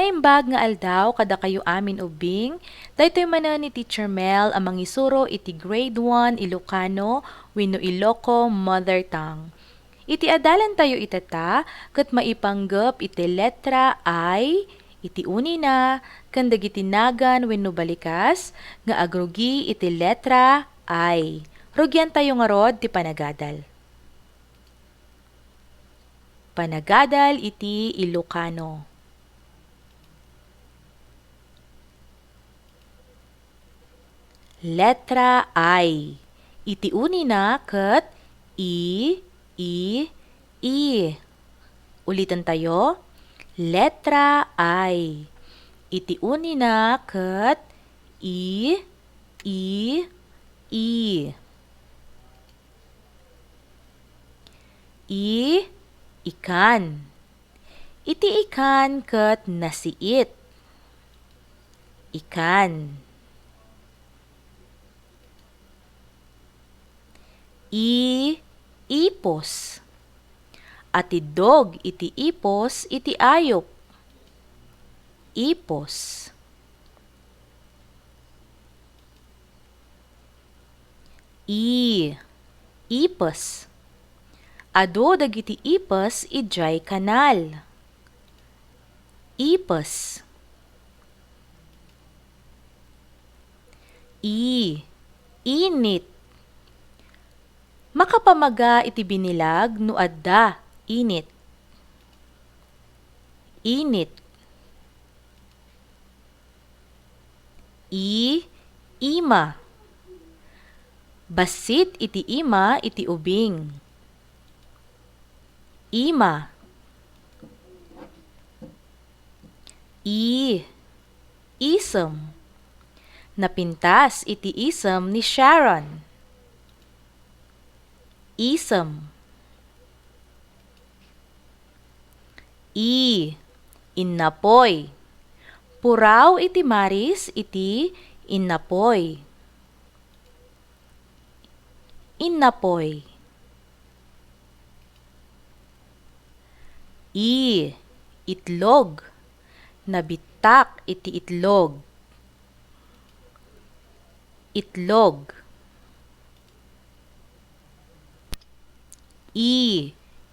Naimbag nga aldaw kada kayo amin ubing, daytoy manen ni Teacher Mel ang mangisuro iti grade 1 Ilocano wenno Iloco Mother Tongue. Iti adalan tayo itata, ket maipanggep iti letra I, iti unina, ken dagiti nagan wenno balikas, nga agrugi iti letra I. Rugyan tayo nga rod ti panagadal. Panagadal iti Ilocano. Letra I. Iti unina ket I. Ulitan tayo. Letra I. Iti unina ket I. Ikan. Iti ikan ket nasiit. Ikan. Ipos. Ati dog iti ipos iti ayop. Ipos. Ipes. Ado dagiti ipes ijay kanal. Ipes. Init. Makapamaga iti binilag no adda init. Init. Ima. Basit iti ima iti ubing. Ima. Isem. Napintas iti isem ni Sharon. Isem. Innapoy. Puraw iti maris iti innapoy. Innapoy. Itlog. Nabitak iti itlog. Itlog.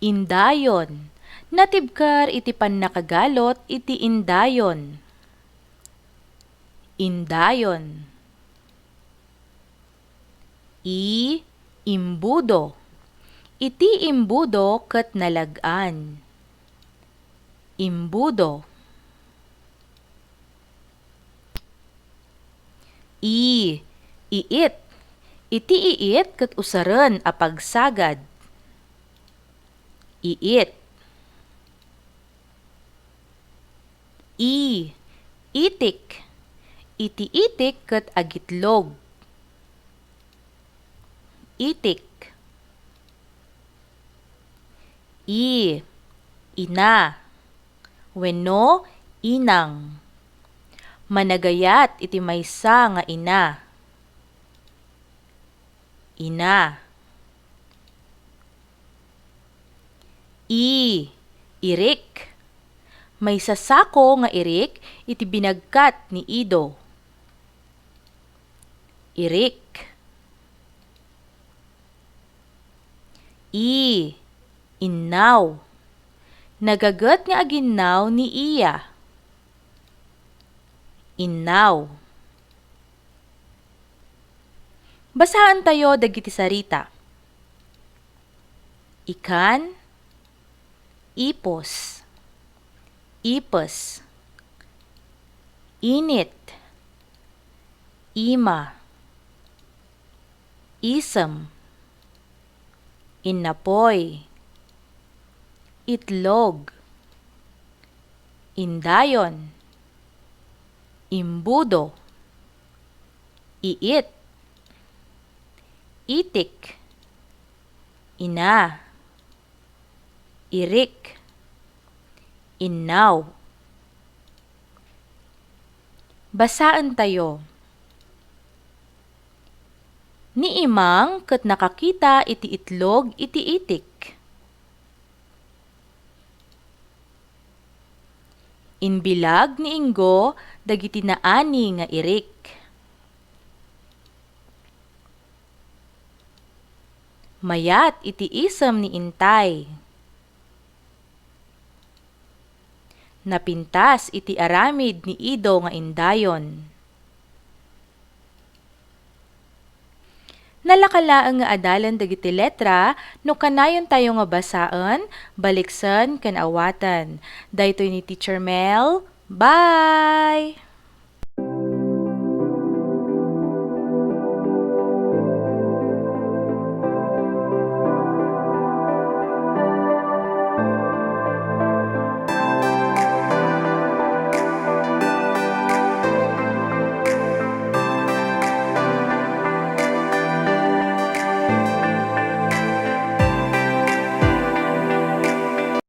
Indayon. Natibkar iti pannakagalot iti indayon. Indayon. Imbudo. Iti imbudo ket nalagan. Imbudo. Iit. Iti iit ket usaren a pagsagad. Iit. Itik. Iti itik ket agitlog. Itik. Ina. Wenno inang. Managayat iti maysa nga ina. Ina. Irik. May sasako nga irik iti binagkat ni Ido. Irik. Innaw. Nagagat nga aginnaw ni iya. Innaw. Basahan tayo dagiti sarita. Ikan. Ipos. Ipes. Init. Ima. Isem. Innapoy. Itlog. Indayon. Imbudo. Iit. Itik. Ina. Irik. Innaw. Basaan tayo. Ni imang ket nakakita iti itlog iti itik. Inbilag ni Ingo dagiti naani nga irik. Mayat iti isem ni Intay. Napintas iti aramid ni Ido nga indayon. Nalakalaang nga adalan dagiti letra no kanayon tayo nga basaan, baliksen ken awatan. Daytoy ni Teacher Mel. Bye!